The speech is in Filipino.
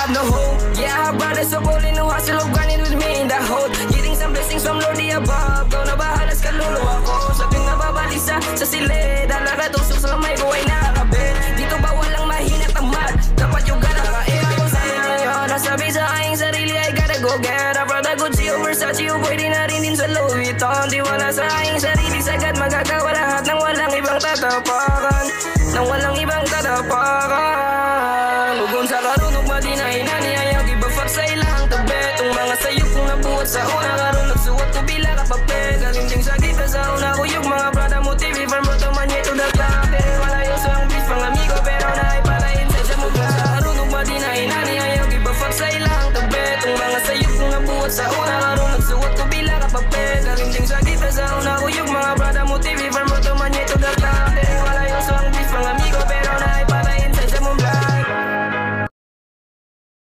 have no hope. Yeah, I have brothers so bold in the hustle of grinding with me in the hood. Getting some blessings from Lord the above. Kau na bahala sa kaluluwa ko. Sabing nababalisa sa silid. Dala ka tusok sa lamay ko ay nakakabit. Dito ba walang mahina tamad? Dapat yung gana kaira ko sa iyo. Nasabi sa aking sarili I gotta go get a Prada, Gucci o Versace o pwede na rin din sa Louis Vuitton. Di wala sa aking sarili sagad magagawa lahat ng walang ibang tatapakan. Nang walang ibang tatapakan. Ugon sa karunong madinahinani ayaw give a fuck sa ilang tabi. Itong mga sayop kong nabuhat sa una karoon nagsuot ko bila kapapel. Galing sa kita sa una ko yung mga Prada motivi from Rotomanya to the club. Pero malayo sa ang beach pang amigo pero naiparayin sa dyan. Ugon sa karunong madinahinani ayaw give a fuck sa ilang tabi. Itong mga sayop kong nabuhat sa una